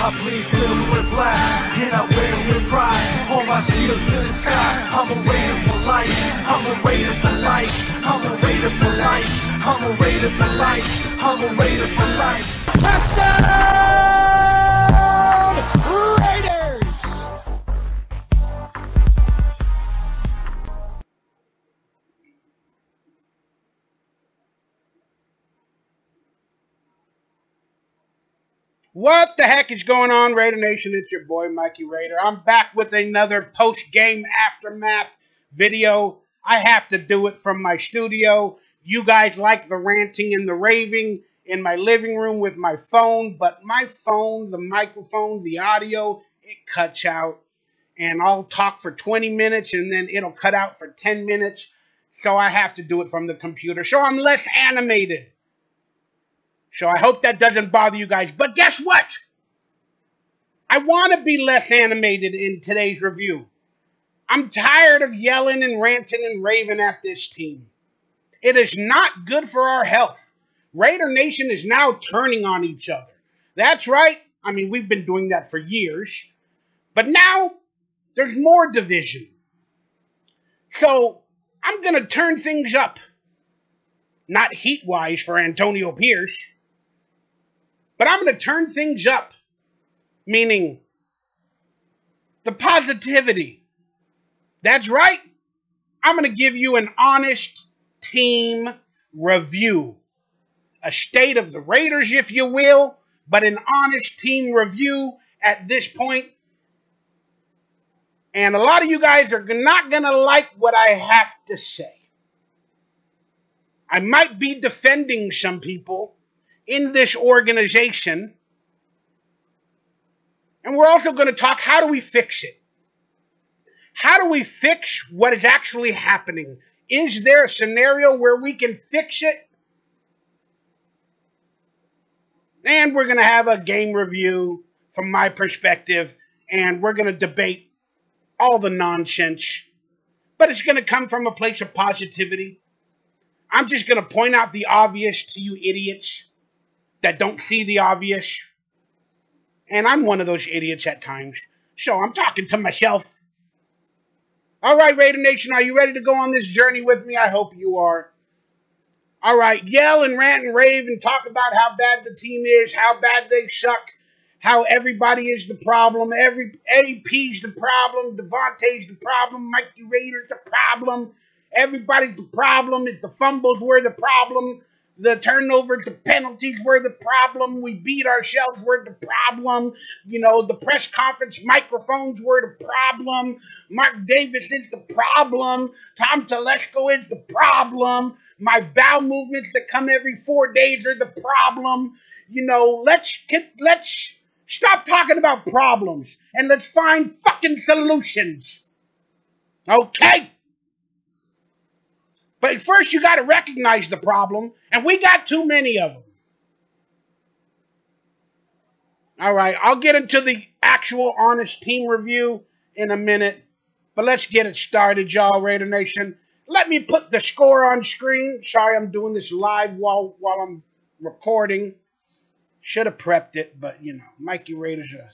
I bleed silver and black, and I wear it with pride. Hold my shield to the sky. I'm a raider for life. I'm a raider for life. I'm a raider for life. I'm a raider for life. I'm a raider for life. Touchdown, Raiders! What the heck is going on, Raider Nation? It's your boy, Mikey Raider. I'm back with another post-game aftermath video. I have to do it from my studio. You guys like the ranting and the raving in my living room with my phone, but my phone, the microphone, the audio, it cuts out. And I'll talk for 20 minutes and then it'll cut out for 10 minutes. So I have to do it from the computer. So I'm less animated. So I hope that doesn't bother you guys. But guess what? I want to be less animated in today's review. I'm tired of yelling and ranting and raving at this team. It is not good for our health. Raider Nation is now turning on each other. That's right. I mean, we've been doing that for years. But now, there's more division. So, I'm going to turn things up. Not heat-wise for Antonio Pierce. But I'm going to turn things up. Meaning, the positivity. That's right. I'm going to give you an honest team review. A state of the Raiders, if you will. But an honest team review at this point. And a lot of you guys are not going to like what I have to say. I might be defending some people in this organization. And we're also going to talk, how do we fix it? How do we fix what is actually happening? Is there a scenario where we can fix it? And we're going to have a game review from my perspective. And we're going to debate all the nonsense. But it's going to come from a place of positivity. I'm just going to point out the obvious to you idiots that don't see the obvious. And I'm one of those idiots at times. So I'm talking to myself. All right, Raider Nation, are you ready to go on this journey with me? I hope you are. All right, yell and rant and rave and talk about how bad the team is, how bad they suck, how everybody is the problem, AP's the problem, Devontae's the problem, Mikey Raider's the problem, everybody's the problem, the fumbles were the problem, the turnovers, the penalties were the problem, we beat ourselves were the problem, you know, the press conference microphones were the problem, Mark Davis is the problem, Tom Telesco is the problem, my bowel movements that come every 4 days are the problem. You know, let's stop talking about problems and let's find fucking solutions. Okay? But first you got to recognize the problem, and we got too many of them. All right, I'll get into the actual honest team review in a minute, but let's get it started, y'all, Raider Nation. Let me put the score on screen. Sorry, I'm doing this live while I'm recording. Should have prepped it, but, you know, Mikey Raider's a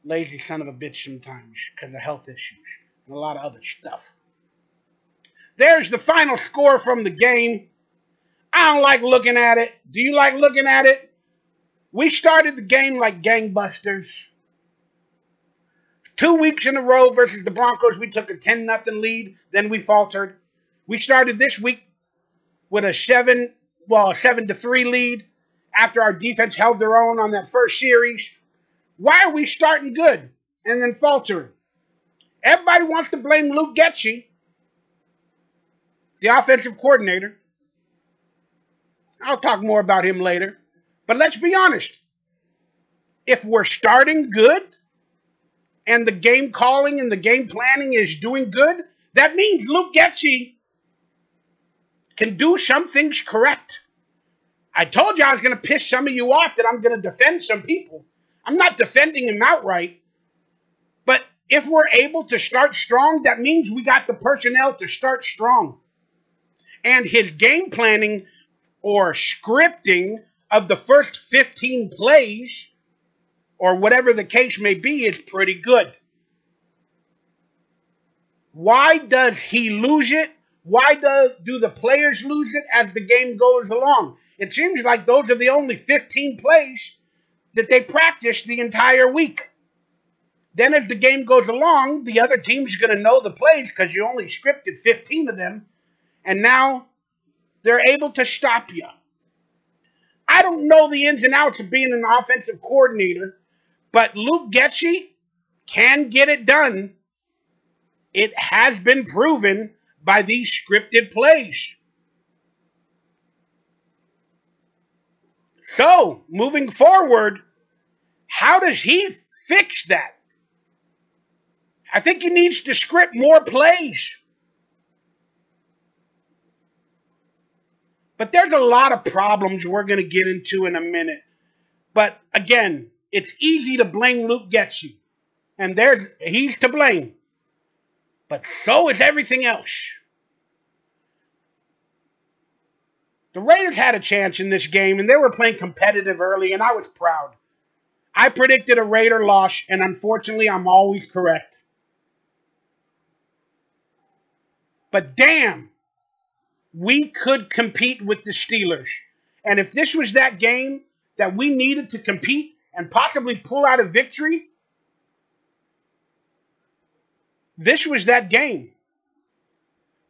lazy son of a bitch sometimes because of health issues and a lot of other stuff. There's the final score from the game. I don't like looking at it. Do you like looking at it? We started the game like gangbusters. 2 weeks in a row versus the Broncos, we took a 10-0 lead. Then we faltered. We started this week with a 7-3 lead after our defense held their own on that first series. Why are we starting good and then faltering? Everybody wants to blame Luke Getsy, the offensive coordinator. I'll talk more about him later. But let's be honest. If we're starting good and the game calling and the game planning is doing good, that means Luke Getsy can do some things correct. I told you I was going to piss some of you off that I'm going to defend some people. I'm not defending him outright. But if we're able to start strong, that means we got the personnel to start strong. And his game planning or scripting of the first 15 plays or whatever the case may be is pretty good. Why does he lose it? Why do the players lose it as the game goes along? It seems like those are the only 15 plays that they practice the entire week. Then as the game goes along, the other team's going to know the plays because you only scripted 15 of them, and now they're able to stop you. I don't know the ins and outs of being an offensive coordinator, but Luke Getsy can get it done. It has been proven by these scripted plays. So, moving forward, how does he fix that? I think he needs to script more plays. But there's a lot of problems we're going to get into in a minute. But again, it's easy to blame Luke Getsy. And he's to blame. But so is everything else. The Raiders had a chance in this game, and they were playing competitive early, and I was proud. I predicted a Raider loss, and unfortunately, I'm always correct. But damn, we could compete with the Steelers. And if this was that game that we needed to compete and possibly pull out a victory, this was that game.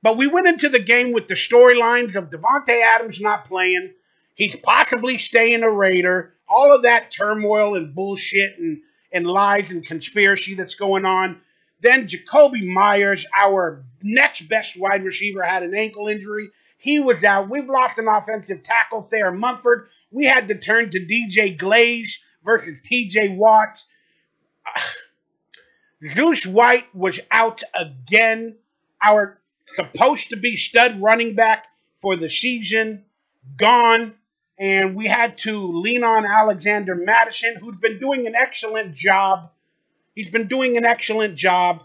But we went into the game with the storylines of Devontae Adams not playing. He's possibly staying a Raider. All of that turmoil and bullshit and lies and conspiracy that's going on. Then Jacoby Myers, our next best wide receiver, had an ankle injury. He was out. We've lost an offensive tackle, Thayer Mumford. We had to turn to DJ Glaze versus TJ Watt. Zeus White was out again. Our supposed to be stud running back for the season, gone. And we had to lean on Alexander Madison, who's been doing an excellent job. He's been doing an excellent job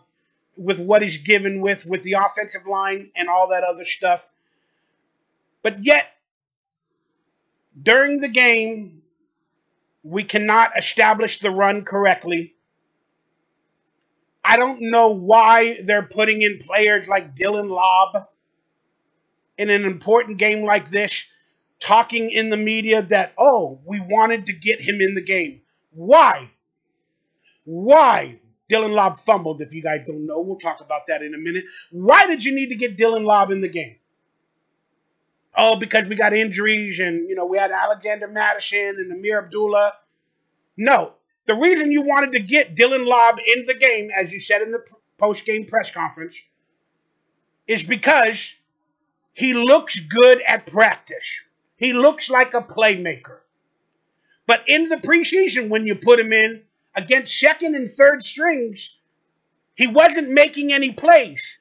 with what he's given with the offensive line and all that other stuff. But yet, during the game, we cannot establish the run correctly. I don't know why they're putting in players like Dylan Lobb in an important game like this, talking in the media that, oh, we wanted to get him in the game. Why? Why? Dylan Lobb fumbled, if you guys don't know. We'll talk about that in a minute. Why did you need to get Dylan Lobb in the game? Oh, because we got injuries and, we had Alexander Madison and Amir Abdullah. No. The reason you wanted to get Dylan Lobb in the game, as you said in the post-game press conference, is because he looks good at practice. He looks like a playmaker. But in the preseason, when you put him in against second and third strings, he wasn't making any plays.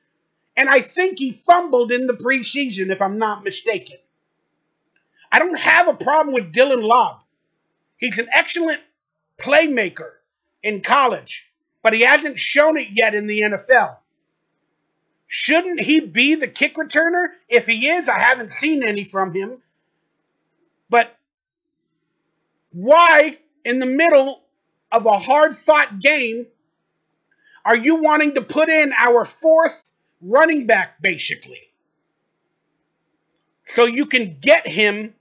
And I think he fumbled in the preseason, if I'm not mistaken. I don't have a problem with Dylan Lobb. He's an excellent playmaker in college, but he hasn't shown it yet in the NFL. Shouldn't he be the kick returner? If he is, I haven't seen any from him. But why, in the middle of a hard-fought game, are you wanting to put in our fourth running back, basically, so you can get him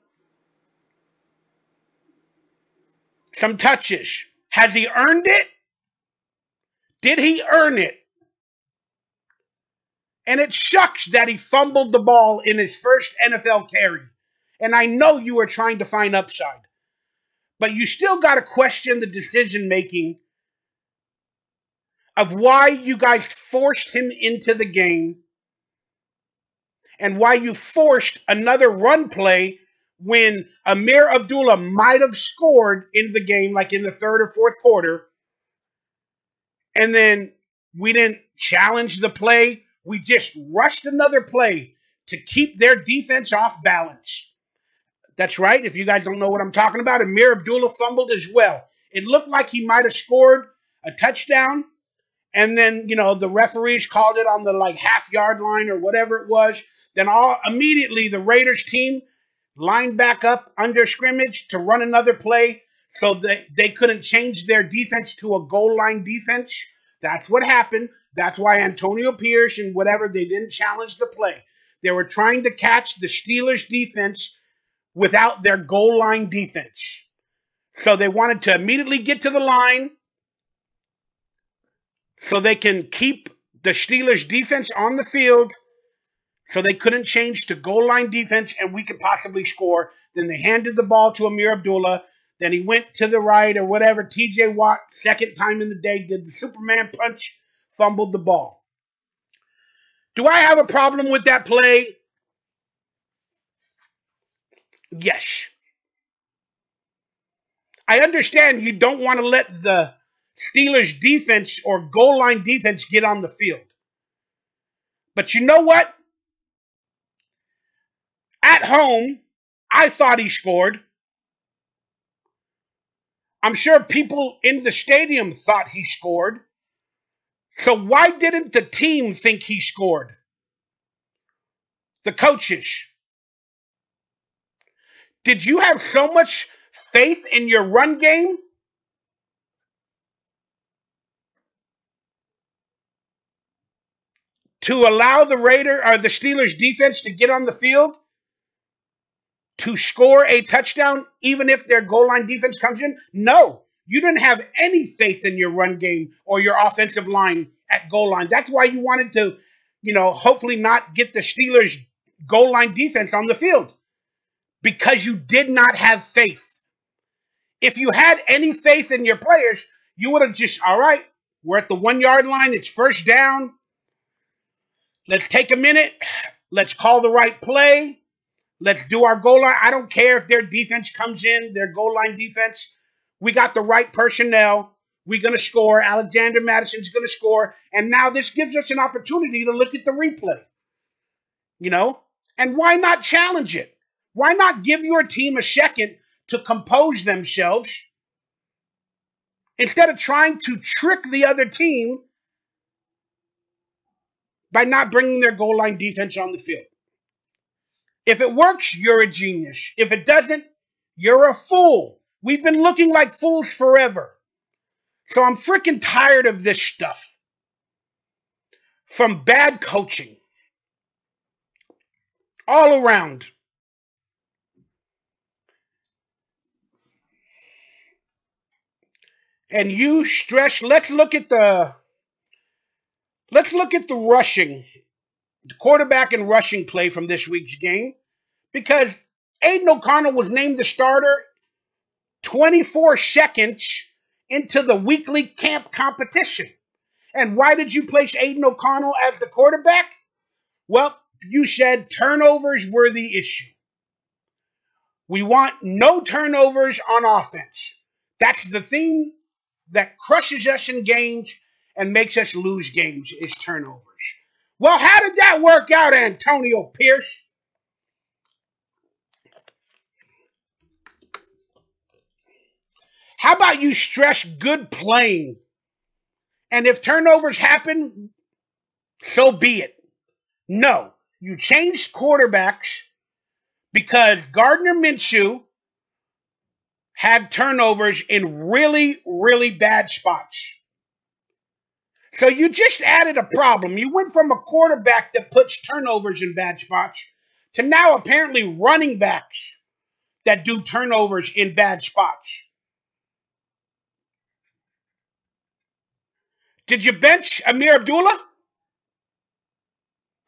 some touches? Has he earned it? Did he earn it? And it sucks that he fumbled the ball in his first NFL carry. And I know you are trying to find upside. But you still got to question the decision-making of why you guys forced him into the game and why you forced another run play when Amir Abdullah might have scored in the game, like in the third or fourth quarter, and then we didn't challenge the play. We just rushed another play to keep their defense off balance. That's right. If you guys don't know what I'm talking about, Amir Abdullah fumbled as well. It looked like he might have scored a touchdown, and then, the referees called it on the half-yard line or whatever it was. Then immediately the Raiders team lined back up under scrimmage to run another play. So they couldn't change their defense to a goal line defense. That's what happened. That's why Antonio Pearson and whatever, they didn't challenge the play. They were trying to catch the Steelers defense without their goal line defense. So they wanted to immediately get to the line so they can keep the Steelers defense on the field, so they couldn't change to goal line defense and we could possibly score. Then they handed the ball to Amir Abdullah. Then he went to the right or whatever. TJ Watt, second time in the day, did the Superman punch, fumbled the ball. Do I have a problem with that play? Yes. I understand you don't want to let the Steelers defense or goal line defense get on the field. But you know what? At home, I thought he scored. I'm sure people in the stadium thought he scored. So why didn't the team think he scored? The coaches. Did you have so much faith in your run game to allow the Steelers defense to get on the field to score a touchdown, even if their goal line defense comes in? No, you didn't have any faith in your run game or your offensive line at goal line. That's why you wanted to, hopefully not get the Steelers goal line defense on the field, because you did not have faith. If you had any faith in your players, you would have just, all right, we're at the 1 yard line. It's first down. Let's take a minute. Let's call the right play. Let's do our goal line. I don't care if their defense comes in, their goal line defense. We got the right personnel. We're going to score. Alexander Madison's going to score. And now this gives us an opportunity to look at the replay. And why not challenge it? Why not give your team a second to compose themselves instead of trying to trick the other team by not bringing their goal line defense on the field? If it works, you're a genius. If it doesn't, you're a fool. We've been looking like fools forever. So I'm freaking tired of this stuff. From bad coaching. All around. And you stress, let's look at the rushing, the quarterback and rushing play from this week's game, because Aiden OConnell was named the starter 24 seconds into the weekly camp competition. And why did you place Aiden OConnell as the quarterback? Well, you said turnovers were the issue. We want no turnovers on offense. That's the thing that crushes us in games and makes us lose games, is turnovers. Well, how did that work out, Antonio Pierce? How about you stress good playing? And if turnovers happen, so be it. No, you changed quarterbacks because Gardner Minshew had turnovers in really, really bad spots. So you just added a problem. You went from a quarterback that puts turnovers in bad spots to now apparently running backs that do turnovers in bad spots. Did you bench Amir Abdullah?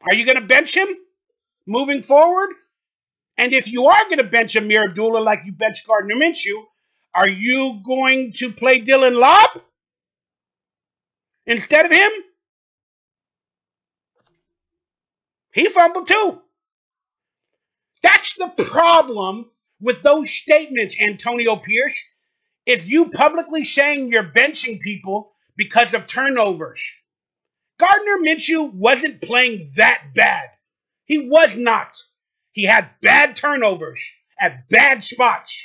Are you going to bench him moving forward? And if you are going to bench Amir Abdullah like you benched Gardner Minshew, are you going to play Dylan Lobb instead of him? He fumbled too. That's the problem with those statements, Antonio Pierce. If you publicly saying you're benching people because of turnovers. Gardner Minshew wasn't playing that bad. He was not. He had bad turnovers at bad spots.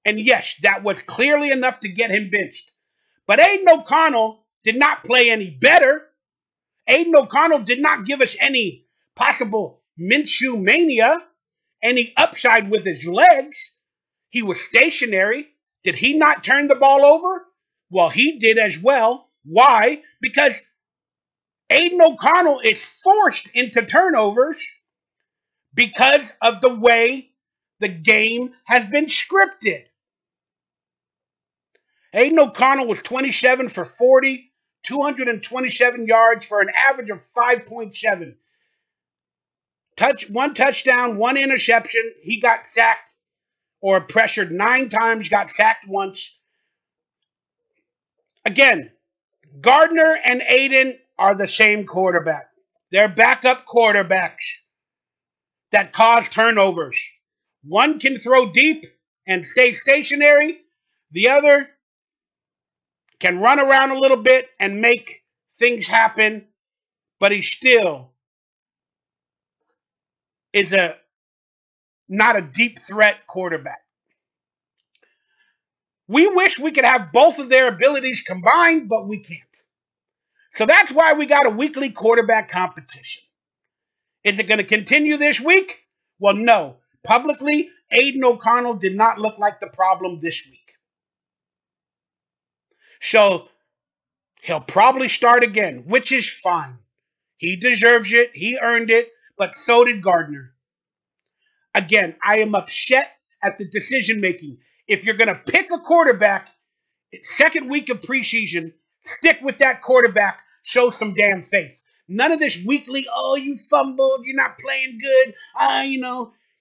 And yes, that was clearly enough to get him benched. But Aiden OConnell did not play any better. Aiden OConnell did not give us any possible Minshew mania, any upside with his legs. He was stationary. Did he not turn the ball over? Well, he did as well. Why? Because Aiden OConnell is forced into turnovers because of the way the game has been scripted. Aiden OConnell was 27 for 40, 227 yards for an average of 5.7. One touchdown, one interception. He got sacked or pressured 9 times, got sacked once. Again, Gardner and Aiden are the same quarterback. They're backup quarterbacks that cause turnovers. One can throw deep and stay stationary. The other can run around a little bit and make things happen, but he still is not a deep threat quarterback. We wish we could have both of their abilities combined, but we can't. So that's why we got a weekly quarterback competition. Is it going to continue this week? Well, no. Publicly, Aiden OConnell did not look like the problem this week. So he'll probably start again, which is fine. He deserves it. He earned it. But so did Gardner. Again, I am upset at the decision making. If you're going to pick a quarterback, second week of preseason, stick with that quarterback. Show some damn faith. None of this weekly, oh, you fumbled, you're not playing good.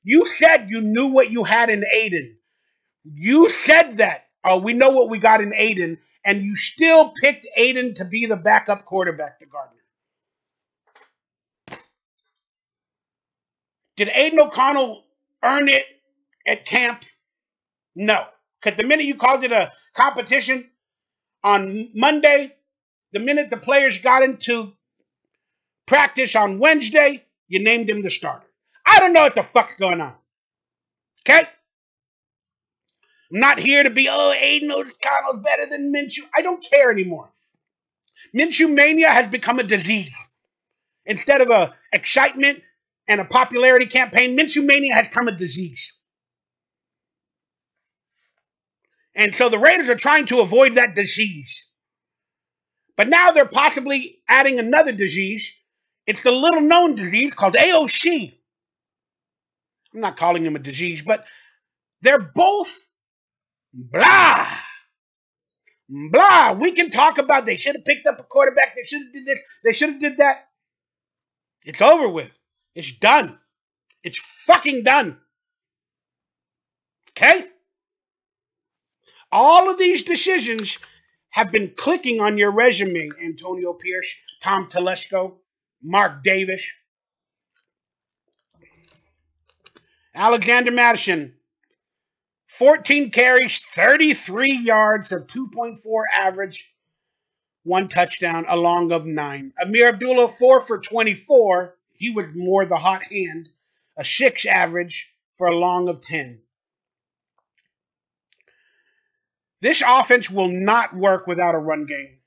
You said you knew what you had in Aiden. You said that. Oh, we know what we got in Aiden, and you still picked Aiden to be the backup quarterback to Gardner. Did Aiden OConnell earn it at camp? No. Because the minute you called it a competition on Monday, the minute the players got into practice on Wednesday, you named him the starter. I don't know what the fuck's going on. Okay? I'm not here to be, Aiden OConnell's better than Minshew. I don't care anymore. Minshew mania has become a disease. Instead of a excitement and a popularity campaign, Minshew mania has become a disease. And so the Raiders are trying to avoid that disease. But now they're possibly adding another disease. It's the little-known disease called AOC. I'm not calling them a disease, but they're both blah. Blah. We can talk about they should have picked up a quarterback. They should have did this. They should have did that. It's over with. It's done. It's fucking done. Okay? All of these decisions have been clicking on your resume. Antonio Pierce, Tom Telesco, Mark Davis, Alexander Madison, 14 carries, 33 yards of 2.4 average, 1 touchdown, a long of 9. Amir Abdullah, 4 for 24. He was more the hot hand. A 6 average for a long of 10. This offense will not work without a run game.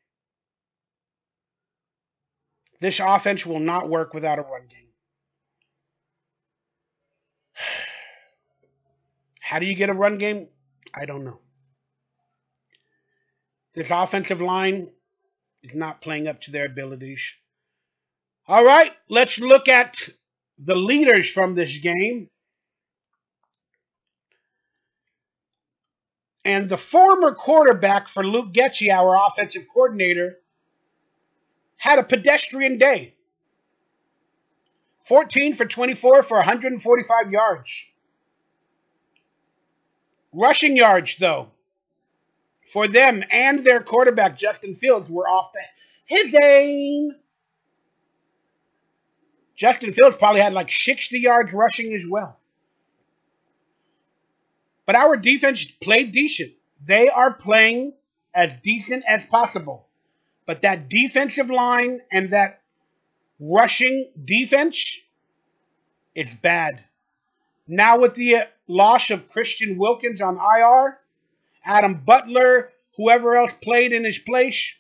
This offense will not work without a run game. How do you get a run game? I don't know. This offensive line is not playing up to their abilities. All right, let's look at the leaders from this game. And the former quarterback for Luke Getsy, our offensive coordinator, had a pedestrian day. 14 for 24 for 145 yards. Rushing yards, though, for them and their quarterback, Justin Fields, were off his aim. Justin Fields probably had like 60 yards rushing as well. But our defense played decent. They are playing as decent as possible. But that defensive line and that rushing defense is bad. Now with the loss of Christian Wilkins on IR, Adam Butler, whoever else played in his place,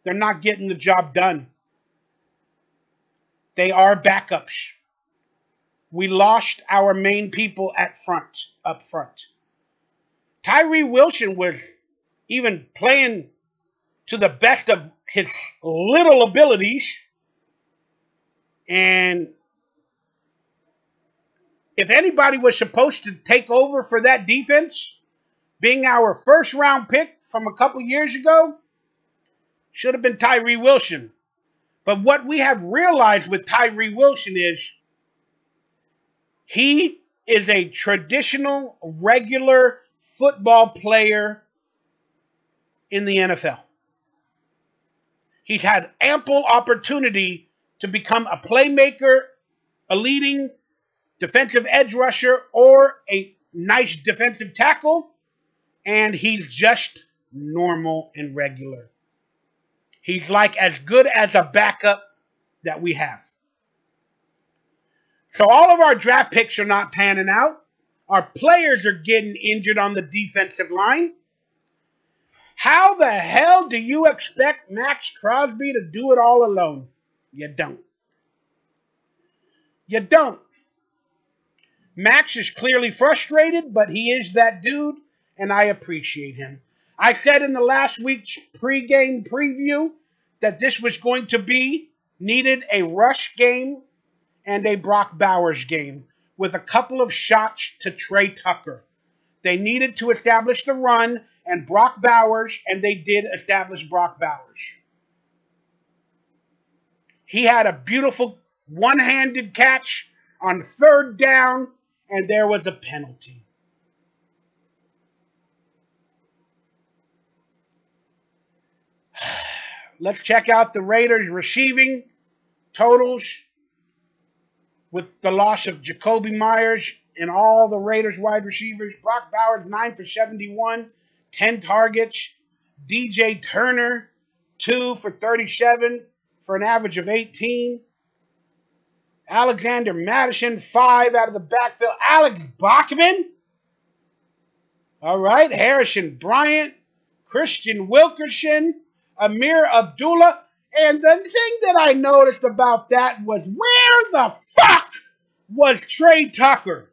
they're not getting the job done. They are backups. We lost our main people up front. Tyree Wilson was even playing to the best of his little abilities. And if anybody was supposed to take over for that defense, being our first round pick from a couple years ago, should have been Tyree Wilson. But what we have realized with Tyree Wilson is he is a traditional, regular football player in the NFL. He's had ample opportunity to become a playmaker, a leading defensive edge rusher, or a nice defensive tackle, and he's just normal and regular. He's like as good as a backup that we have. So all of our draft picks are not panning out. Our players are getting injured on the defensive line. How the hell do you expect Max Crosby to do it all alone? You don't. You don't. Max is clearly frustrated, but he is that dude, and I appreciate him. I said in the last week's pregame preview that this was going to be needed a rush game and a Brock Bowers game with a couple of shots to Trey Tucker. They needed to establish the run and Brock Bowers, and they did establish Brock Bowers. He had a beautiful one-handed catch on third down, and there was a penalty. Let's check out the Raiders receiving totals with the loss of Jacoby Myers and all the Raiders wide receivers. Brock Bowers, 9 for 71, 10 targets. DJ Turner, 2 for 37 for an average of 18. Alexander Madison, 5 out of the backfield. Alex Bachman. All right. Harrison Bryant, Christian Wilkerson, Amir Abdullah. And the thing that I noticed about that was, where the fuck was Trey Tucker?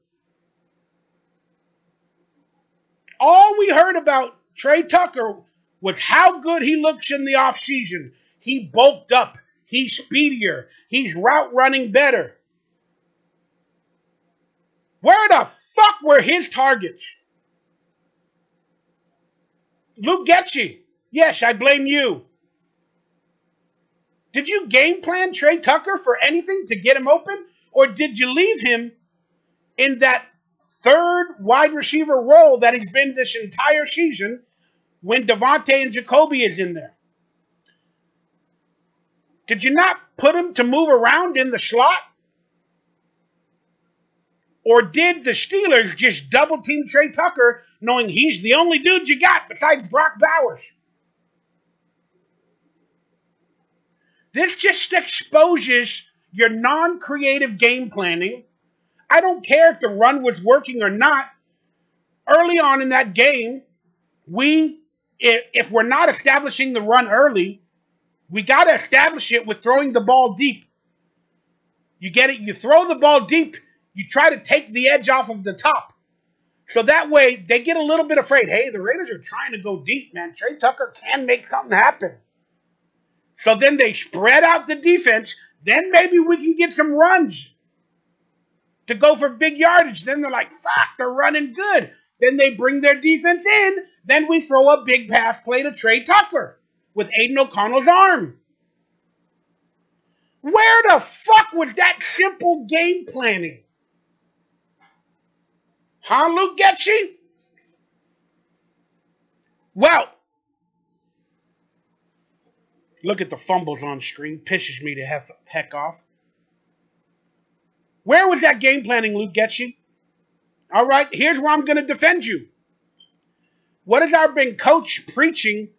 All we heard about Trey Tucker was how good he looks in the offseason. He bulked up. He's speedier. He's route running better. Where the fuck were his targets? Luke Getsy. Yes, I blame you. Did you game plan Trey Tucker for anything to get him open? Or did you leave him in that third wide receiver role that he's been this entire season when Devontae and Jacoby is in there? Did you not put him to move around in the slot? Or did the Steelers just double team Trey Tucker knowing he's the only dude you got besides Brock Bowers? This just exposes your non-creative game planning. I don't care if the run was working or not. Early on in that game, if we're not establishing the run early, we got to establish it with throwing the ball deep. You get it? You throw the ball deep, you try to take the edge off of the top. So that way, they get a little bit afraid. Hey, the Raiders are trying to go deep, man. Trey Tucker can make something happen. So then they spread out the defense. Then maybe we can get some runs to go for big yardage. Then they're like, fuck, they're running good. Then they bring their defense in. Then we throw a big pass play to Trey Tucker with Aiden O'Connell's arm. Where the fuck was that simple game planning? Huh, Luke Getsy? Well, look at the fumbles on screen. Pisses me to heck off. Where was that game planning, Luke Getsy? All right, here's where I'm going to defend you. What has our been coach preaching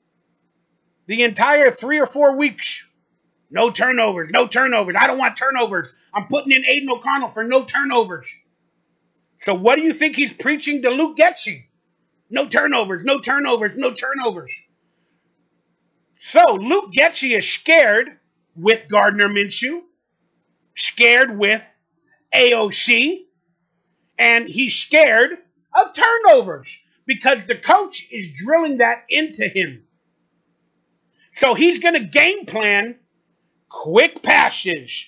the entire 3 or 4 weeks? No turnovers, no turnovers. I don't want turnovers. I'm putting in Aiden O'Connell for no turnovers. So what do you think he's preaching to Luke Getsy? No turnovers, no turnovers, no turnovers. So Luke Getsy is scared with Gardner Minshew, scared with AOC, and he's scared of turnovers because the coach is drilling that into him. So he's going to game plan quick passes,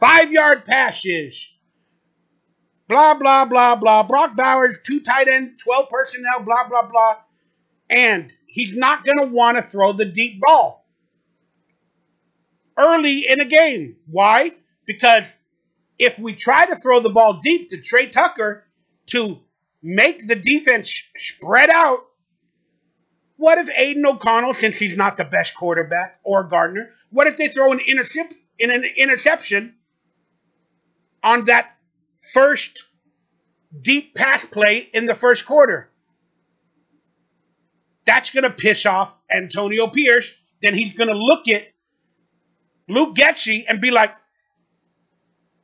5-yard passes, blah, blah, blah, blah. Brock Bowers, 2 tight end, 12 personnel, blah, blah, blah. And he's not going to want to throw the deep ball early in a game. Why? Because if we try to throw the ball deep to Trey Tucker to make the defense spread out, what if Aiden OConnell, since he's not the best quarterback, or Gardner, what if they throw an interception on that first deep pass play in the first quarter? That's going to piss off Antonio Pierce. Then he's going to look at Luke Getsy and be like,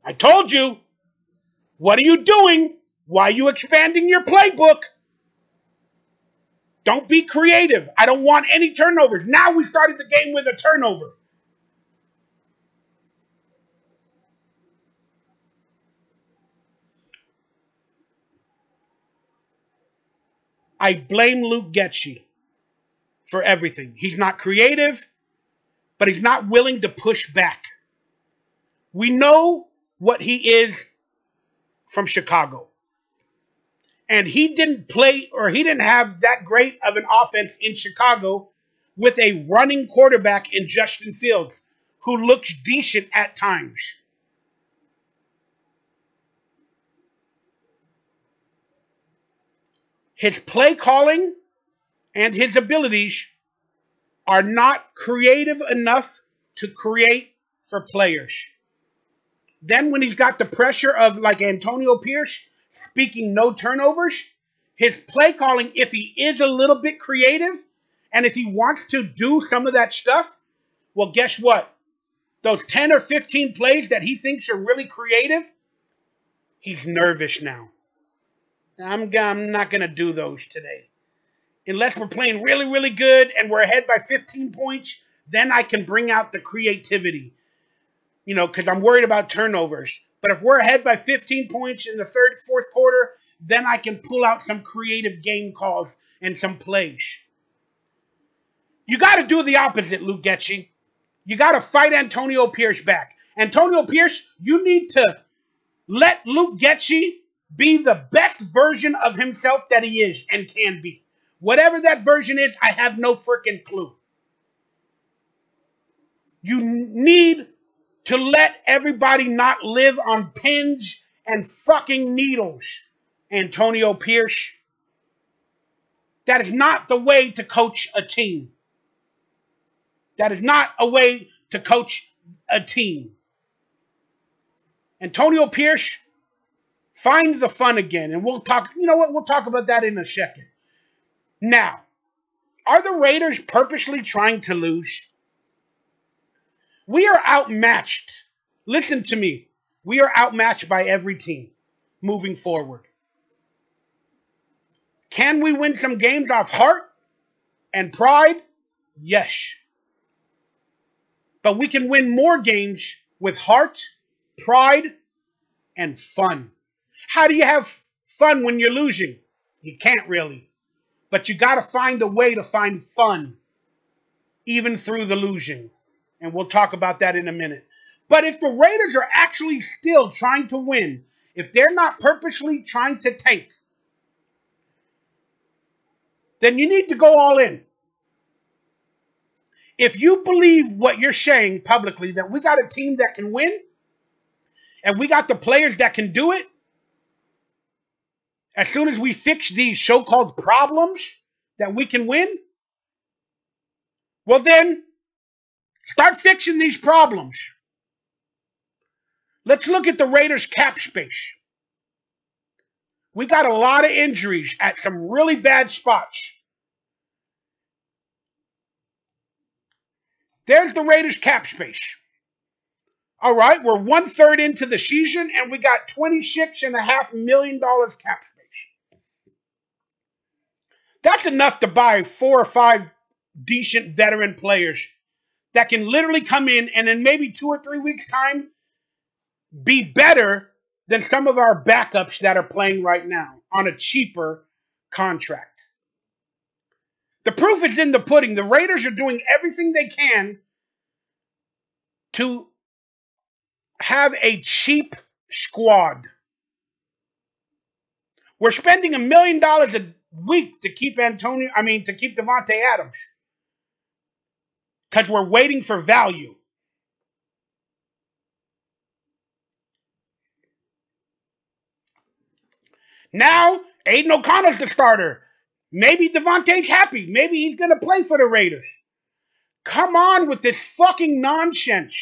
I told you. What are you doing? Why are you expanding your playbook? Don't be creative. I don't want any turnovers. Now we started the game with a turnover. I blame Luke Getsy for everything. He's not creative, but he's not willing to push back. We know what he is from Chicago. And he didn't play, or he didn't have that great of an offense in Chicago with a running quarterback in Justin Fields, who looks decent at times. His play calling and his abilities are not creative enough to create for players. Then when he's got the pressure of like Antonio Pierce speaking no turnovers, his play calling, if he is a little bit creative and if he wants to do some of that stuff, well, guess what? Those 10 or 15 plays that he thinks are really creative, he's nervous now. I'm not going to do those today. Unless we're playing really, really good and we're ahead by 15 points, then I can bring out the creativity. Because I'm worried about turnovers. But if we're ahead by 15 points in the third, fourth quarter, then I can pull out some creative game calls and some plays. You got to do the opposite, Luke Getsy. You got to fight Antonio Pierce back. Antonio Pierce, you need to let Luke Getsy be the best version of himself that he is and can be. Whatever that version is, I have no freaking clue. You need to let everybody not live on pins and fucking needles, Antonio Pierce. That is not the way to coach a team. That is not a way to coach a team. Antonio Pierce, find the fun again. And we'll talk, you know what? We'll talk about that in a second. Now, are the Raiders purposely trying to lose? We are outmatched. Listen to me. We are outmatched by every team moving forward. Can we win some games off heart and pride? Yes. But we can win more games with heart, pride, and fun. How do you have fun when you're losing? You can't really. But you got to find a way to find fun, even through the losing. And we'll talk about that in a minute. But if the Raiders are actually still trying to win, if they're not purposely trying to tank, then you need to go all in. If you believe what you're saying publicly, that we got a team that can win, and we got the players that can do it, as soon as we fix these so-called problems that we can win, well then, start fixing these problems. Let's look at the Raiders' cap space. We got a lot of injuries at some really bad spots. There's the Raiders' cap space. All right, we're 1/3 into the season, and we got $26.5 million cap space. That's enough to buy 4 or 5 decent veteran players that can literally come in and in maybe 2 or 3 weeks' time be better than some of our backups that are playing right now on a cheaper contract. The proof is in the pudding. The Raiders are doing everything they can to have a cheap squad. We're spending $1 million a week to keep Davante Adams. Because we're waiting for value. Now, Aiden O'Connell's the starter. Maybe Davante's happy. Maybe he's going to play for the Raiders. Come on with this fucking nonsense.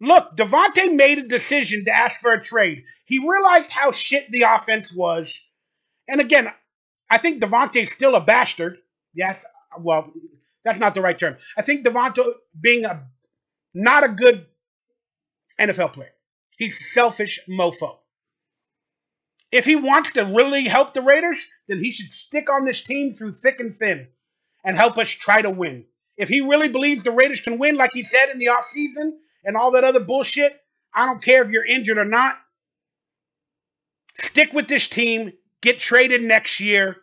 Look, Davante made a decision to ask for a trade. He realized how shit the offense was. And again, I think Davante's still a bastard. Yes, well, that's not the right term. I think Davante being not a good NFL player. He's a selfish mofo. If he wants to really help the Raiders, then he should stick on this team through thick and thin and help us try to win. If he really believes the Raiders can win, like he said in the offseason and all that other bullshit, I don't care if you're injured or not. Stick with this team, get traded next year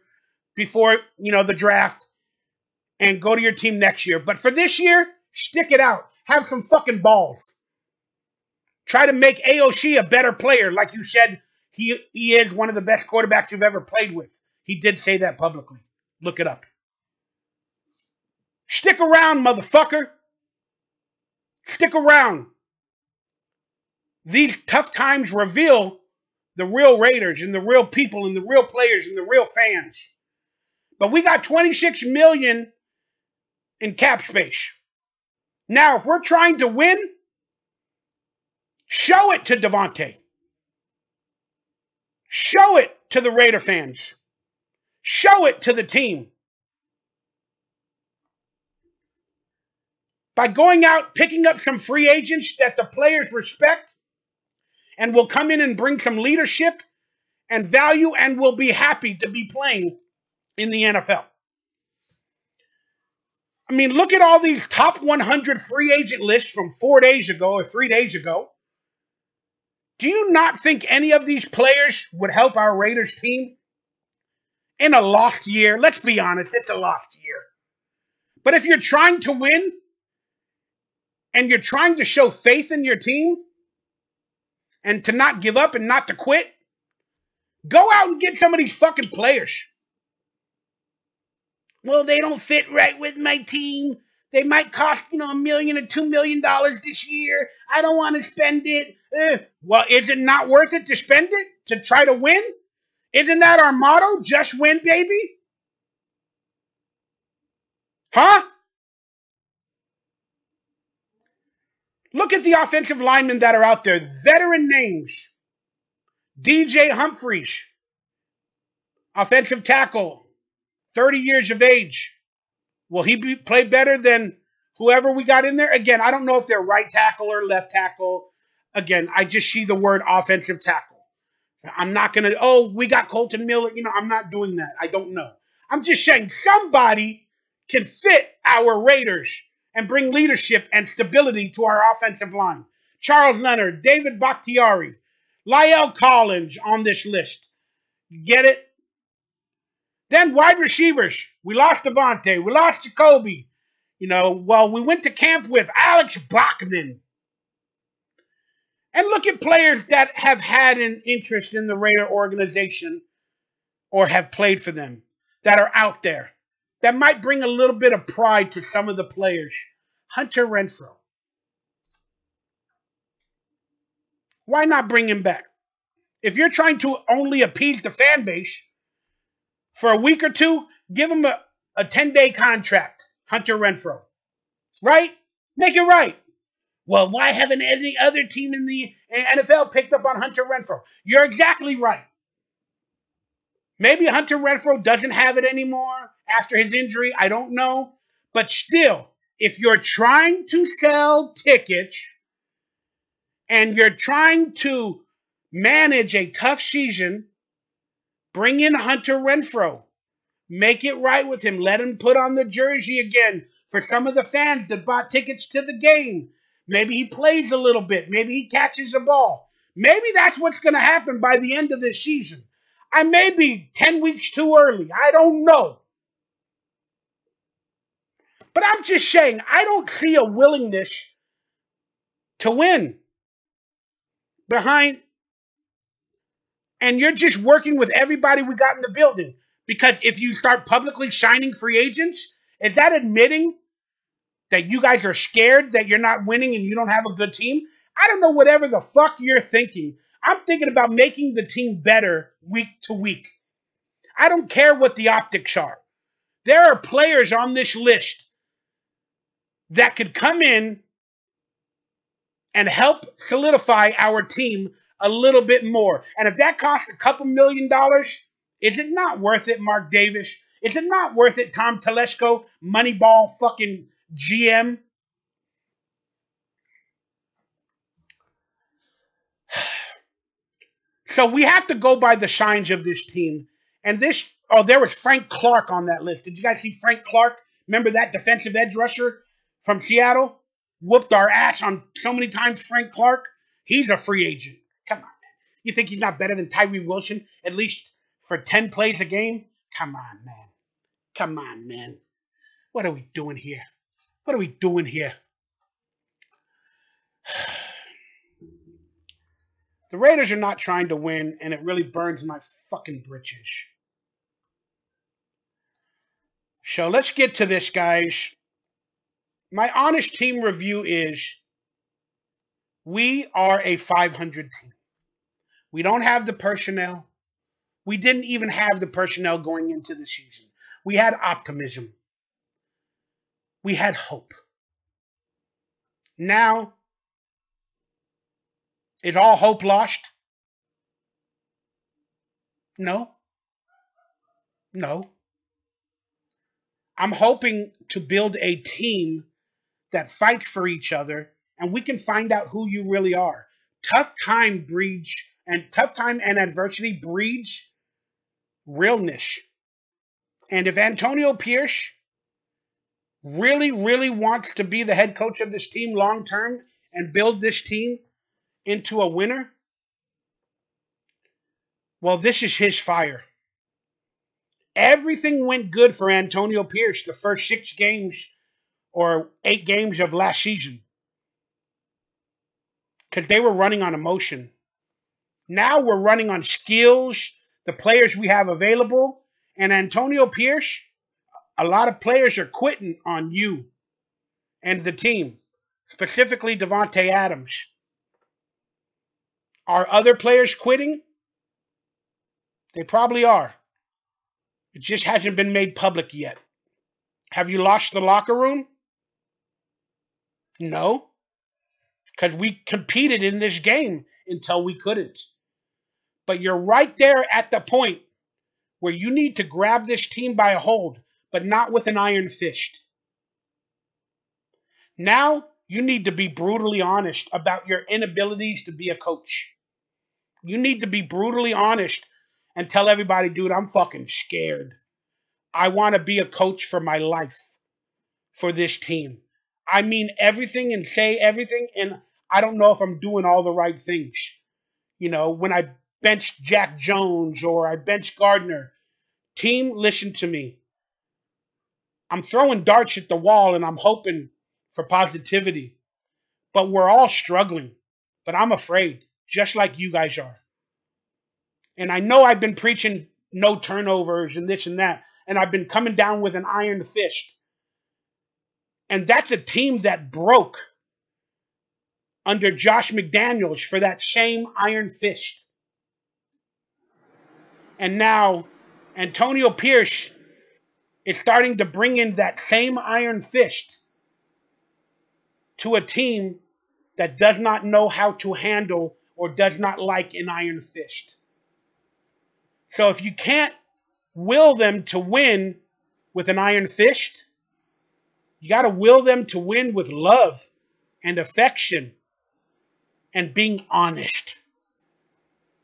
before, the draft, and go to your team next year. But for this year, stick it out. Have some fucking balls. Try to make AOC a better player, like you said. He is one of the best quarterbacks you've ever played with. He did say that publicly. Look it up. Stick around, motherfucker. Stick around. These tough times reveal the real Raiders and the real people and the real players and the real fans. But we got $26 million in cap space. Now, if we're trying to win, show it to Davante. Show it to the Raider fans. Show it to the team. By going out, picking up some free agents that the players respect and will come in and bring some leadership and value and will be happy to be playing in the NFL. I mean, look at all these top 100 free agent lists from 4 days ago or 3 days ago. Do you not think any of these players would help our Raiders team in a lost year? Let's be honest, it's a lost year. But if you're trying to win and you're trying to show faith in your team and to not give up and not to quit, go out and get some of these fucking players. Well, they don't fit right with my team. They might cost, $1 million or $2 million this year. I don't want to spend it. Well, is it not worth it to spend it to try to win? Isn't that our motto? Just win, baby? Huh? Look at the offensive linemen that are out there. Veteran names. DJ Humphries. Offensive tackle. 30 years of age. Will he play better than whoever we got in there? Again, I don't know if they're right tackle or left tackle. Again, I just see the word offensive tackle. I'm not going to, we got Colton Miller. I'm not doing that. I don't know. I'm just saying somebody can fit our Raiders and bring leadership and stability to our offensive line. Charles Leonard, David Bakhtiari, La'el Collins on this list. Get it? Then wide receivers. We lost Davante. We lost Jacoby. We went to camp with Alex Bachman. And look at players that have had an interest in the Raider organization or have played for them that are out there that might bring a little bit of pride to some of the players. Hunter Renfrow. Why not bring him back? If you're trying to only appease the fan base for a week or two, give him a 10-day contract, Hunter Renfrow. Right? Make it right. Well, why haven't any other team in the NFL picked up on Hunter Renfrow? You're exactly right. Maybe Hunter Renfrow doesn't have it anymore after his injury. I don't know. But still, if you're trying to sell tickets and you're trying to manage a tough season, bring in Hunter Renfrow. Make it right with him. Let him put on the jersey again for some of the fans that bought tickets to the game. Maybe he plays a little bit. Maybe he catches a ball. Maybe that's what's going to happen by the end of this season. I may be 10 weeks too early. I don't know. But I'm just saying, I don't see a willingness to win behind, and you're just working with everybody we got in the building. Because if you start publicly signing free agents, is that admitting that you guys are scared that you're not winning and you don't have a good team? I don't know, whatever the fuck you're thinking. I'm thinking about making the team better week to week. I don't care what the optics are. There are players on this list that could come in and help solidify our team a little bit more. And if that costs a couple $1 million, is it not worth it, Mark Davis? Is it not worth it, Tom Telesco, Moneyball fucking GM? So we have to go by the signs of this team. And this, oh, there was Frank Clark on that list. Did you guys see Frank Clark? Remember that defensive edge rusher from Seattle? Whooped our ass on so many times, Frank Clark. He's a free agent. Come on, man. You think he's not better than Tyree Wilson, at least for 10 plays a game? Come on, man. Come on, man. What are we doing here? What are we doing here? The Raiders are not trying to win, and it really burns my fucking britches. So let's get to this, guys. My honest team review is we are a 500 team. We don't have the personnel. We didn't even have the personnel going into the season. We had optimism. We had hope. Now, is all hope lost? No. No. I'm hoping to build a team that fights for each other, and we can find out who you really are. Tough time and adversity breeds realness. And if Antonio Pierce really, really wants to be the head coach of this team long term and build this team into a winner, well, this is his fire. Everything went good for Antonio Pierce the first 6 games or 8 games of last season because they were running on emotion. Now we're running on skills, the players we have available, and Antonio Pierce, a lot of players are quitting on you and the team, specifically Devontae Adams. Are other players quitting? They probably are. It just hasn't been made public yet. Have you lost the locker room? No, because we competed in this game until we couldn't. But you're right there at the point where you need to grab this team by a hold, but not with an iron fist. Now you need to be brutally honest about your inabilities to be a coach. You need to be brutally honest and tell everybody, dude, I'm fucking scared. I want to be a coach for my life, for this team. I mean everything and say everything, and I don't know if I'm doing all the right things. You know, when I bench Jack Jones or I bench Gardner, team, listen to me. I'm throwing darts at the wall and I'm hoping for positivity. But we're all struggling. But I'm afraid, just like you guys are. And I know I've been preaching no turnovers and this and that, and I've been coming down with an iron fist. And that's a team that broke under Josh McDaniels for that same iron fist. And now Antonio Pierce is starting to bring in that same iron fist to a team that does not know how to handle or does not like an iron fist. So if you can't will them to win with an iron fist, you got to will them to win with love and affection and being honest.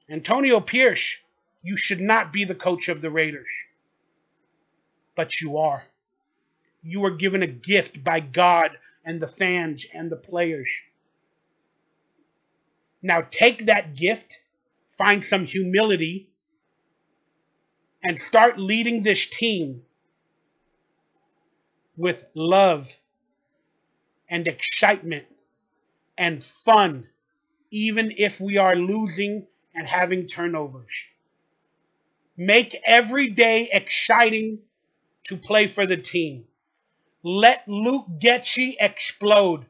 Antonio Pierce, you should not be the coach of the Raiders. But you are. You were given a gift by God and the fans and the players. Now take that gift, find some humility, and start leading this team with love and excitement and fun, even if we are losing and having turnovers. Make every day exciting to play for the team. Let Luke Getchie explode.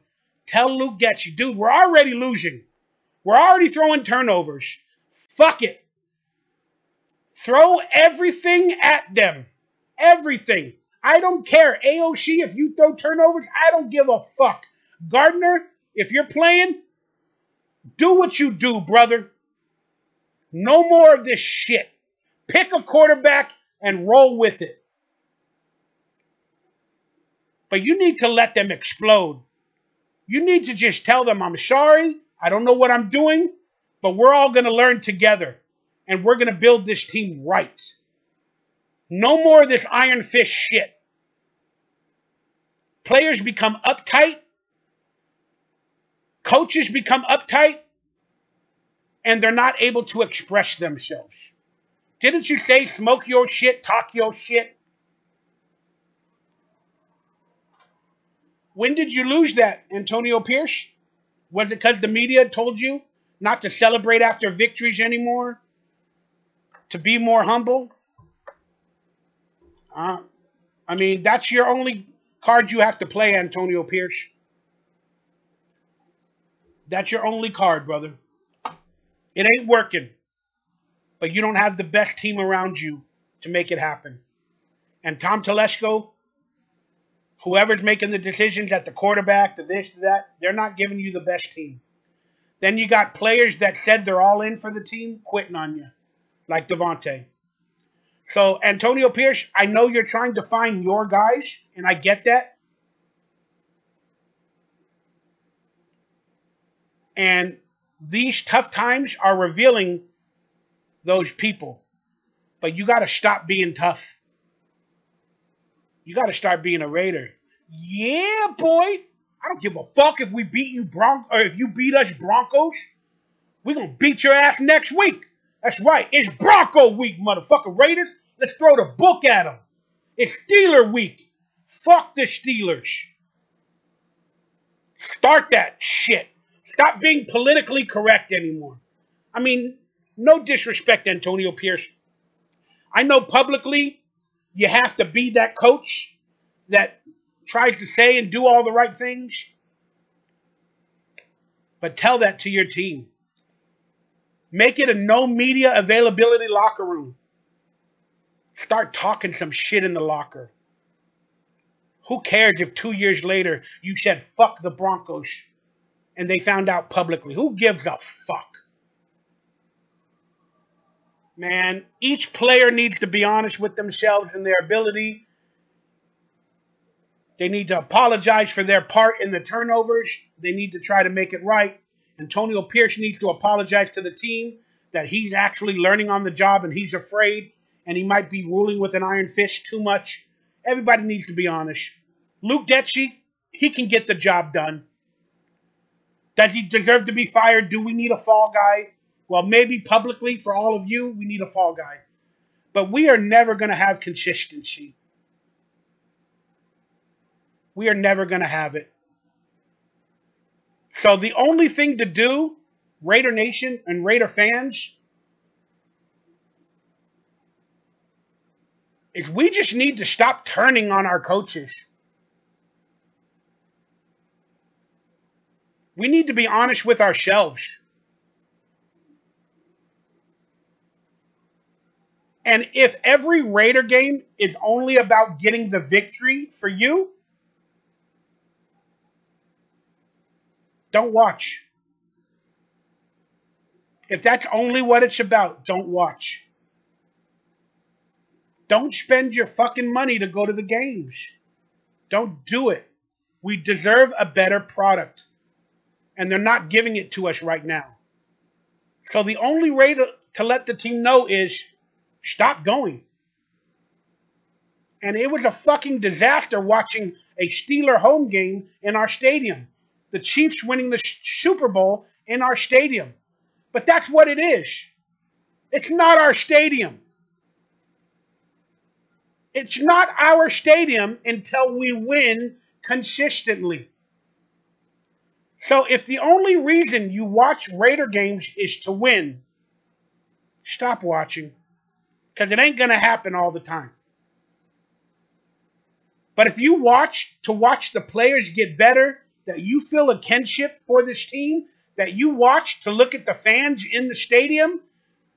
Tell Luke Getchie, dude, we're already losing. We're already throwing turnovers. Fuck it. Throw everything at them. Everything. I don't care. AOC, if you throw turnovers, I don't give a fuck. Gardner, if you're playing, do what you do, brother. No more of this shit. Pick a quarterback and roll with it. But you need to let them explode. You need to just tell them, I'm sorry, I don't know what I'm doing, but we're all going to learn together. And we're going to build this team right. No more of this iron fist shit. Players become uptight. Coaches become uptight. And they're not able to express themselves. Didn't you say smoke your shit, talk your shit? When did you lose that, Antonio Pierce? Was it because the media told you not to celebrate after victories anymore? To be more humble? I mean, that's your only card you have to play, Antonio Pierce. That's your only card, brother. It ain't working. But you don't have the best team around you to make it happen. And Tom Telesco, whoever's making the decisions at the quarterback, to this, to that, they're not giving you the best team. Then you got players that said they're all in for the team quitting on you, like Devontae. So, Antonio Pierce, I know you're trying to find your guys, and I get that. And these tough times are revealing those people. But you got to stop being tough. You got to start being a Raider. Yeah, boy. I don't give a fuck if we beat you or if you beat us Broncos. We're going to beat your ass next week. That's right. It's Bronco week, motherfucker. Raiders, let's throw the book at them. It's Steeler week. Fuck the Steelers. Start that shit. Stop being politically correct anymore. I mean, no disrespect, Antonio Pierce. I know publicly you have to be that coach that tries to say and do all the right things. But tell that to your team. Make it a no media availability locker room. Start talking some shit in the locker. Who cares if 2 years later you said fuck the Broncos and they found out publicly? Who gives a fuck? Man, each player needs to be honest with themselves and their ability. They need to apologize for their part in the turnovers. They need to try to make it right. Antonio Pierce needs to apologize to the team that he's actually learning on the job and he's afraid and he might be ruling with an iron fist too much. Everybody needs to be honest. Luke Getchie, he can get the job done. Does he deserve to be fired? Do we need a fall guy? Well, maybe publicly for all of you, we need a fall guy. But we are never going to have consistency. We are never going to have it. So the only thing to do, Raider Nation and Raider fans, is we just need to stop turning on our coaches. We need to be honest with ourselves. And if every Raider game is only about getting the victory for you, don't watch. If that's only what it's about, don't watch. Don't spend your fucking money to go to the games. Don't do it. We deserve a better product. And they're not giving it to us right now. So the only way to let the team know is stop going. And it was a fucking disaster watching a Steeler home game in our stadium. The Chiefs winning the Super Bowl in our stadium. But that's what it is. It's not our stadium. It's not our stadium until we win consistently. So if the only reason you watch Raider games is to win, stop watching. Because it ain't going to happen all the time. But if you watch the players get better, that you feel a kinship for this team, that you watch to look at the fans in the stadium,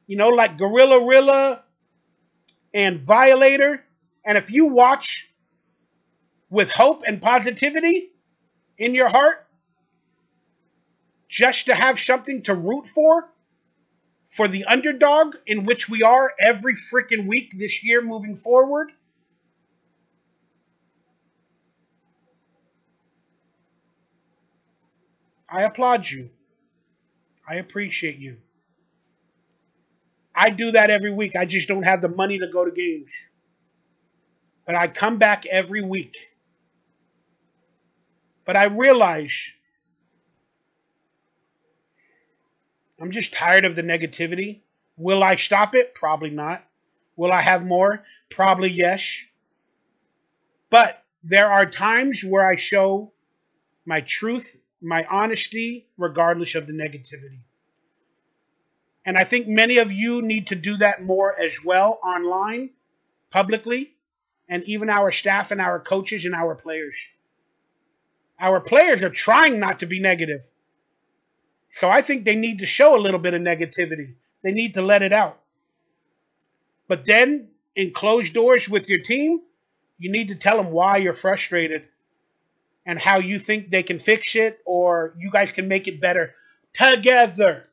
like Gorilla Rilla and Violator, and if you watch with hope and positivity in your heart, just to have something to root for the underdog in which we are every freaking week this year moving forward, I applaud you. I appreciate you. I do that every week. I just don't have the money to go to games. But I come back every week. But I realize I'm just tired of the negativity. Will I stop it? Probably not. Will I have more? Probably yes. But there are times where I show my truth, my honesty, regardless of the negativity. And I think many of you need to do that more as well online, publicly, and even our staff and our coaches and our players. Our players are trying not to be negative. So I think they need to show a little bit of negativity. They need to let it out. But then, in closed doors with your team, you need to tell them why you're frustrated and how you think they can fix it or you guys can make it better together.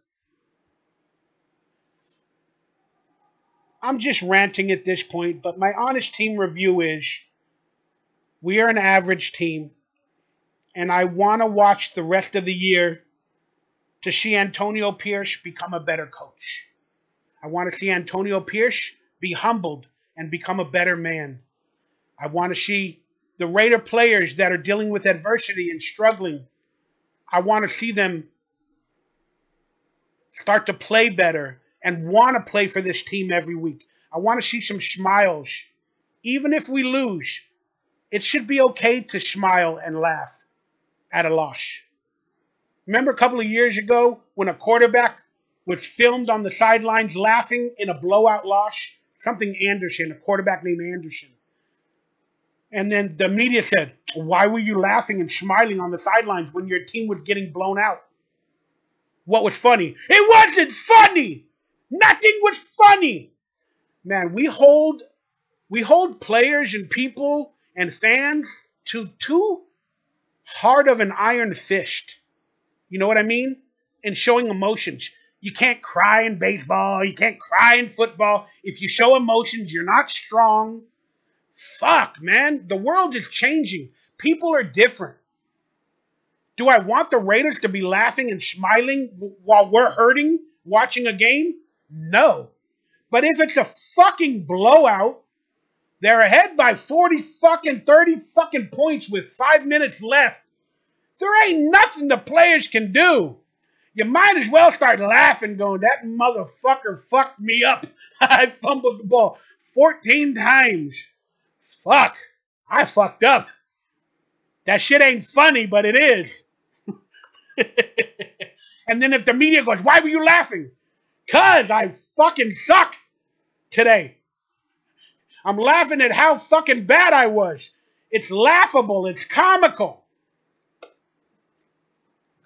I'm just ranting at this point, but my honest team review is we are an average team, and I want to watch the rest of the year to see Antonio Pierce become a better coach. I want to see Antonio Pierce be humbled and become a better man. I want to see the Raider players that are dealing with adversity and struggling. I want to see them start to play better and want to play for this team every week. I want to see some smiles. Even if we lose, it should be okay to smile and laugh at a loss. Remember a couple of years ago when a quarterback was filmed on the sidelines laughing in a blowout loss? Something Anderson, a quarterback named Anderson. And then the media said, why were you laughing and smiling on the sidelines when your team was getting blown out? What was funny? It wasn't funny. Nothing was funny. Man, we hold players and people and fans to too hard of an iron fist. You know what I mean? In showing emotions. You can't cry in baseball. You can't cry in football. If you show emotions, you're not strong. Fuck, man. The world is changing. People are different. Do I want the Raiders to be laughing and smiling while we're hurting watching a game? No. But if it's a fucking blowout, they're ahead by 30 fucking points with 5 minutes left. There ain't nothing the players can do. You might as well start laughing going, that motherfucker fucked me up. I fumbled the ball 14 times. Fuck. I fucked up. That shit ain't funny, but it is. And then if the media goes, why were you laughing? 'Cause I fucking suck today. I'm laughing at how fucking bad I was. It's laughable. It's comical.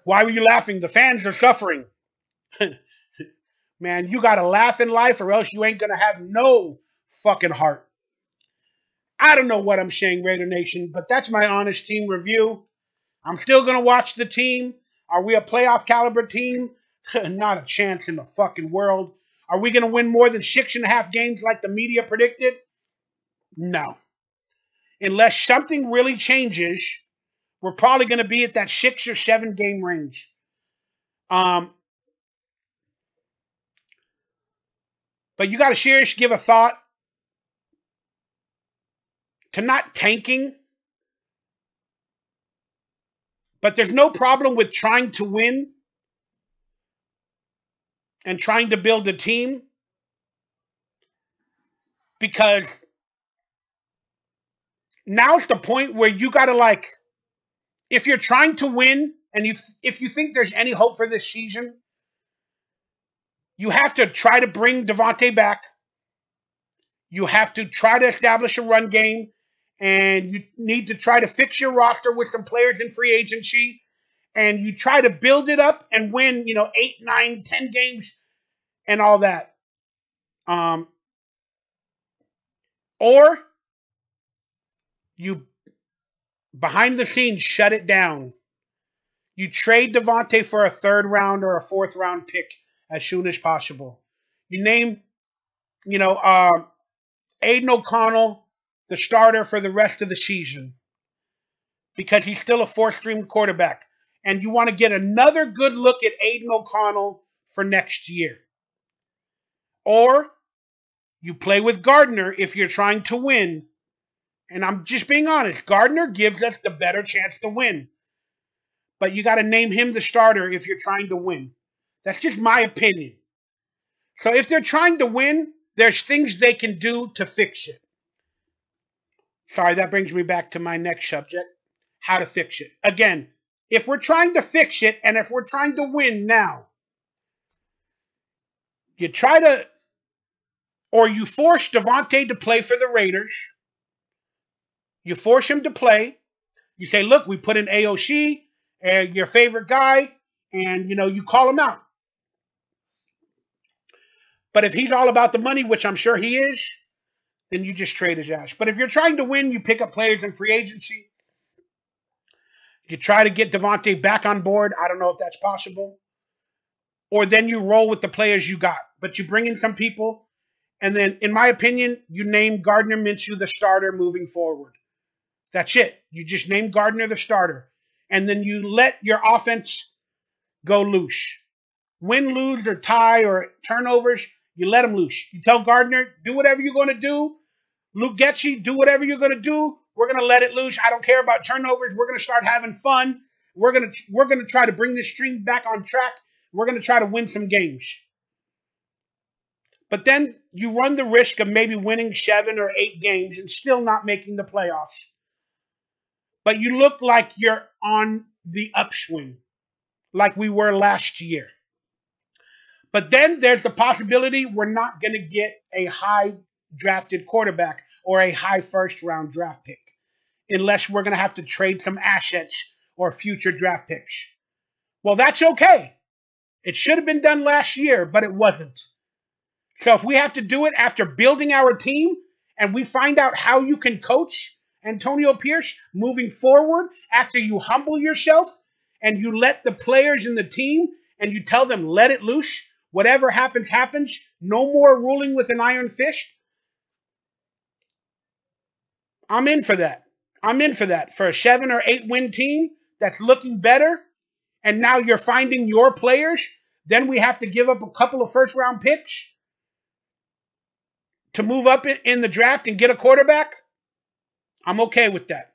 Why were you laughing? The fans are suffering. Man, you got to laugh in life or else you ain't going to have no fucking heart. I don't know what I'm saying, Raider Nation, but that's my honest team review. I'm still going to watch the team. Are we a playoff caliber team? Not a chance in the fucking world. Are we going to win more than 6.5 games like the media predicted? No. Unless something really changes, we're probably going to be at that 6 or 7 game range. But you got to seriously give a thought to not tanking. But there's no problem with trying to win and trying to build a team, because now's the point where you got to, like, if you're trying to win and if you think there's any hope for this season, you have to try to bring Devontae back. You have to try to establish a run game, and you need to try to fix your roster with some players in free agency, and you try to build it up and win, 8, 9, 10 games and all that. Or you, behind the scenes, shut it down. You trade Devontae for a third round or a fourth round pick as soon as possible. You name, Aiden OConnell the starter for the rest of the season because he's still a fourth-string quarterback. And you want to get another good look at Aiden OConnell for next year. Or you play with Gardner if you're trying to win. And I'm just being honest. Gardner gives us the better chance to win. But you got to name him the starter if you're trying to win. That's just my opinion. So if they're trying to win, there's things they can do to fix it. Sorry, that brings me back to my next subject. How to fix it. Again, if we're trying to fix it and if we're trying to win now, you try to, or you force Devontae to play for the Raiders. You force him to play. You say, look, we put in AOC, your favorite guy, and, you call him out. But if he's all about the money, which I'm sure he is, then you just trade his ass. But if you're trying to win, you pick up players in free agency. You try to get Devontae back on board. I don't know if that's possible. Or then you roll with the players you got. But you bring in some people. And then, in my opinion, you name Gardner Minshew the starter moving forward. That's it. You just name Gardner the starter. And then you let your offense go loose. Win, lose, or tie, or turnovers, you let them loose. You tell Gardner, do whatever you're going to do. Luke Getchie, do whatever you're going to do. We're going to let it loose. I don't care about turnovers. We're going to start having fun. We're going to try to bring this stream back on track. We're going to try to win some games. But then you run the risk of maybe winning 7 or 8 games and still not making the playoffs. But you look like you're on the upswing, like we were last year. But then there's the possibility we're not going to get a high drafted quarterback or a high first round draft pick unless we're going to have to trade some assets or future draft picks. Well, that's okay. It should have been done last year, but it wasn't. So if we have to do it after building our team and we find out how you can coach Antonio Pierce moving forward after you humble yourself and you let the players in the team and you tell them, let it loose. Whatever happens, happens. No more ruling with an iron fist. I'm in for that. I'm in for that. For a 7 or 8 win team that's looking better, and now you're finding your players, then we have to give up a couple of first round picks to move up in the draft and get a quarterback. I'm okay with that.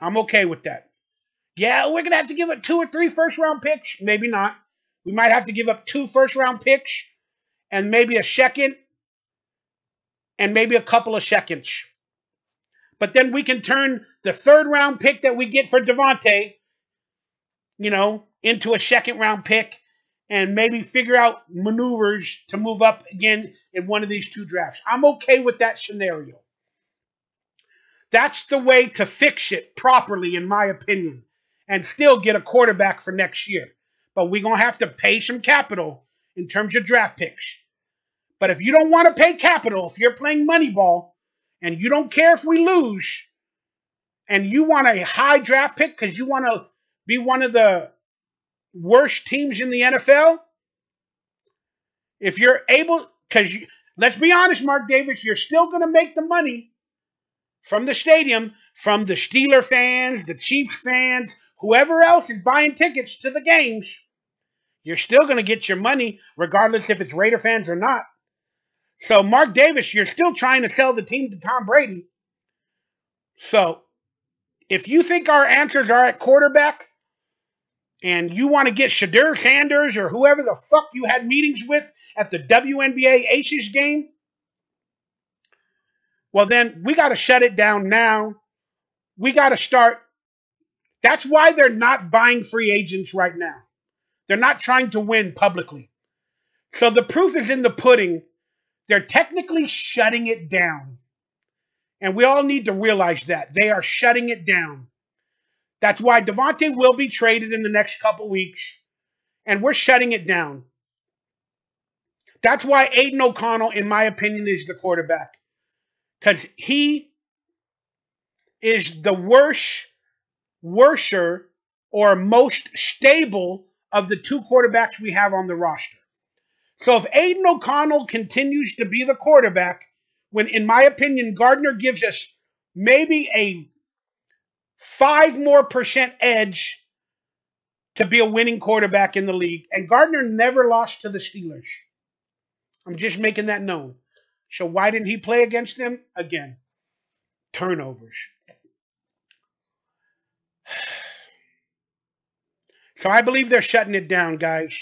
I'm okay with that. Yeah, we're going to have to give up 2 or 3 first round picks. Maybe not. We might have to give up 2 first round picks and maybe a second and maybe a couple of seconds. But then we can turn the 3rd round pick that we get for Devontae, into a 2nd round pick and maybe figure out maneuvers to move up again in one of these 2 drafts. I'm okay with that scenario. That's the way to fix it properly, in my opinion, and still get a quarterback for next year. But we're going to have to pay some capital in terms of draft picks. But if you don't want to pay capital, if you're playing Moneyball, and you don't care if we lose, and you want a high draft pick because you want to be one of the worst teams in the NFL, if you're able, let's be honest, Mark Davis, you're still going to make the money from the stadium, from the Steeler fans, the Chiefs fans, whoever else is buying tickets to the games. You're still going to get your money regardless if it's Raider fans or not. So, Mark Davis, you're still trying to sell the team to Tom Brady. So, if you think our answers are at quarterback and you want to get Shadur Sanders or whoever the fuck you had meetings with at the WNBA Aces game, well, then we got to shut it down now we got to start. That's why they're not buying free agents right now. They're not trying to win publicly. So the proof is in the pudding. They're technically shutting it down. And we all need to realize that. They are shutting it down. That's why Devontae will be traded in the next couple weeks. And we're shutting it down. That's why Aiden OConnell, in my opinion, is the quarterback. Because he is the worser, or most stable of the two quarterbacks we have on the roster. So if Aiden OConnell continues to be the quarterback, when, in my opinion, Gardner gives us maybe a 5% more edge to be a winning quarterback in the league. And Gardner never lost to the Steelers. I'm just making that known. So why didn't he play against them? Again, turnovers. So I believe they're shutting it down, guys.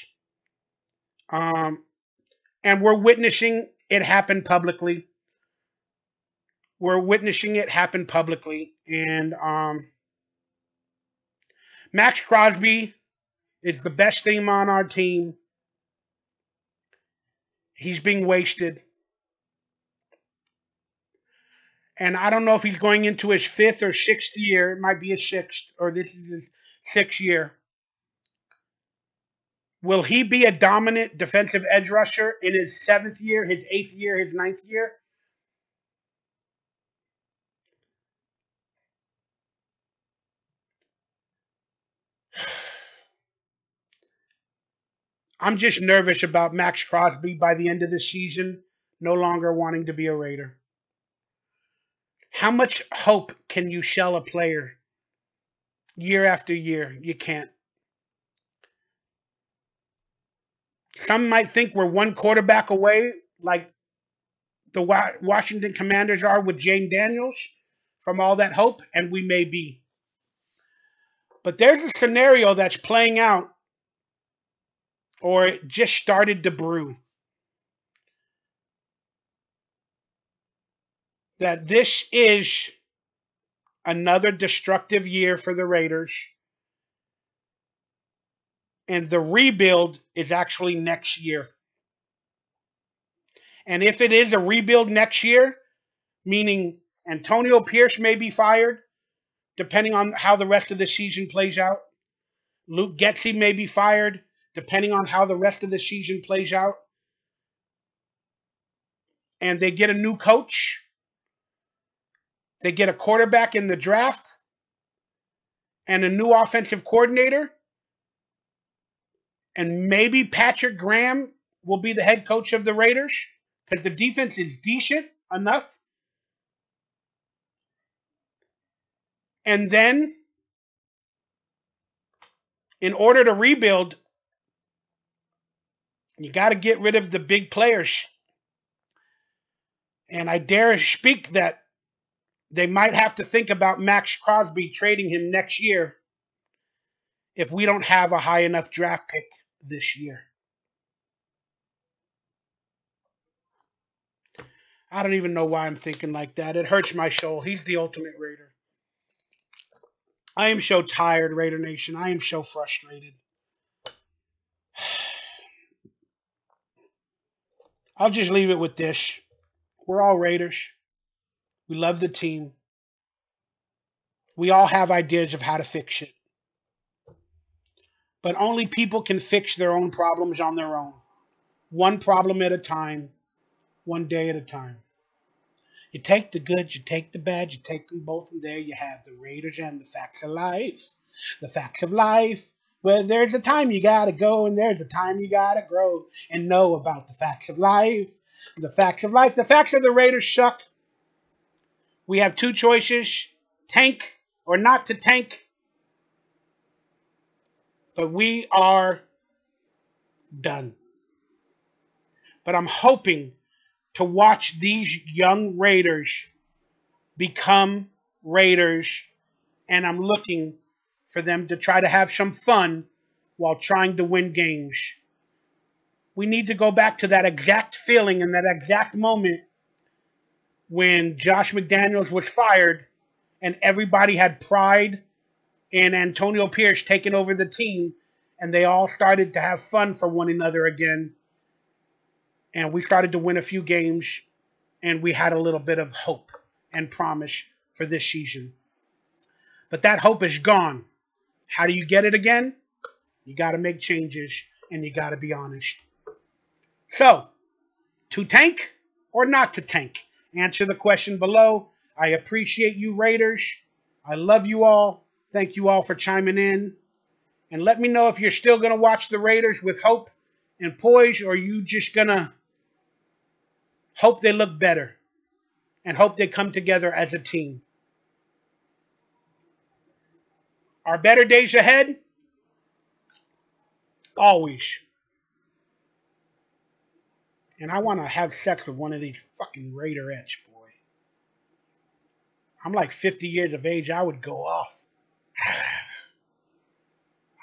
And we're witnessing it happen publicly. We're witnessing it happen publicly. And Max Crosby is the best thing on our team. He's being wasted. And I don't know if he's going into his 5th or 6th year. It might be his 6th, or this is his 6th year. Will he be a dominant defensive edge rusher in his 7th year, his 8th year, his 9th year? I'm just nervous about Max Crosby by the end of the season no longer wanting to be a Raider. How much hope can you sell a player year after year? You can't. Some might think we're one quarterback away, like the Washington Commanders are with Jane Daniels, from all that hope, and we may be. But there's a scenario that's playing out, or it just started to brew, that this is another destructive year for the Raiders, and the rebuild is actually next year. And if it is a rebuild next year, meaning Antonio Pierce may be fired, depending on how the rest of the season plays out. Luke Getsy may be fired, depending on how the rest of the season plays out. And they get a new coach. They get a quarterback in the draft and a new offensive coordinator. And maybe Patrick Graham will be the head coach of the Raiders because the defense is decent enough. And then, in order to rebuild, you got to get rid of the big players. And I dare speak that they might have to think about Max Crosby trading him next year if we don't have a high enough draft pick this year. I don't even know why I'm thinking like that. It hurts my soul. He's the ultimate Raider. I am so tired, Raider Nation. I am so frustrated. I'll just leave it with this. We're all Raiders. We love the team. We all have ideas of how to fix it. But only people can fix their own problems on their own. One problem at a time, one day at a time. You take the good, you take the bad, you take them both, and there you have the Raiders and the facts of life. The facts of life. Well, there's a time you gotta go, and there's a time you gotta grow and know about the facts of life. The facts of life. The facts of the Raiders suck. We have two choices: tank or not to tank. But we are done. But I'm hoping to watch these young Raiders become Raiders, and I'm looking for them to try to have some fun while trying to win games. We need to go back to that exact feeling and that exact moment when Josh McDaniels was fired and everybody had pride in Antonio Pierce taking over the team, and they all started to have fun for one another again. And we started to win a few games, and we had a little bit of hope and promise for this season. But that hope is gone. How do you get it again? You got to make changes, and you got to be honest. So, to tank or not to tank? Answer the question below. I appreciate you, Raiders. I love you all. Thank you all for chiming in. And let me know if you're still going to watch the Raiders with hope and poise, or are you just going to hope they look better and hope they come together as a team. Are better days ahead? Always. And I want to have sex with one of these fucking Raiderettes, boy. I'm like 50 years of age. I would go off.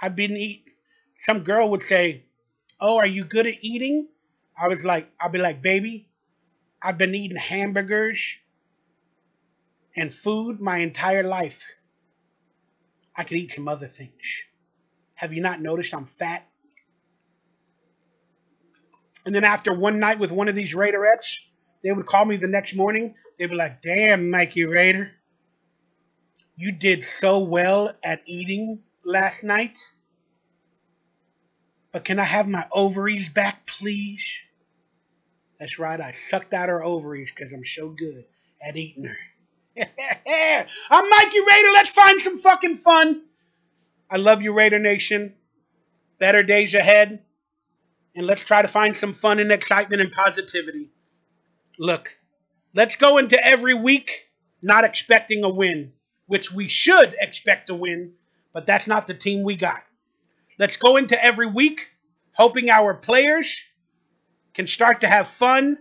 I've been eating. Some girl would say, "Oh, are you good at eating?" I'll be like, "Baby, I've been eating hamburgers and food my entire life. I could eat some other things. Have you not noticed I'm fat?" And then after one night with one of these Raiderettes, they would call me the next morning. They'd be like, "Damn, Mikey Raider, you did so well at eating last night. But can I have my ovaries back, please?" That's right, I sucked out her ovaries because I'm so good at eating her. I'm Mikey Raider. Let's find some fucking fun. I love you, Raider Nation. Better days ahead. And let's try to find some fun and excitement and positivity. Look, let's go into every week not expecting a win, which we should expect a win, but that's not the team we got. Let's go into every week hoping our players can start to have fun,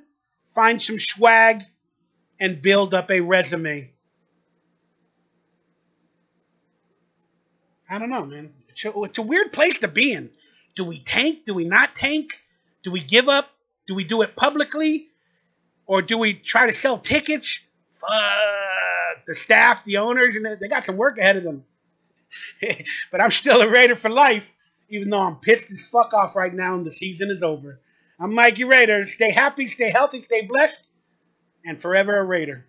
find some swag, and build up a resume. I don't know, man. It's a weird place to be in. Do we tank? Do we not tank? Do we give up? Do we do it publicly? Or do we try to sell tickets? Fuck. The staff, the owners, and they got some work ahead of them. But I'm still a Raider for life, even though I'm pissed as fuck off right now and the season is over. I'm Mikey Raider. Stay happy, stay healthy, stay blessed, and forever a Raider.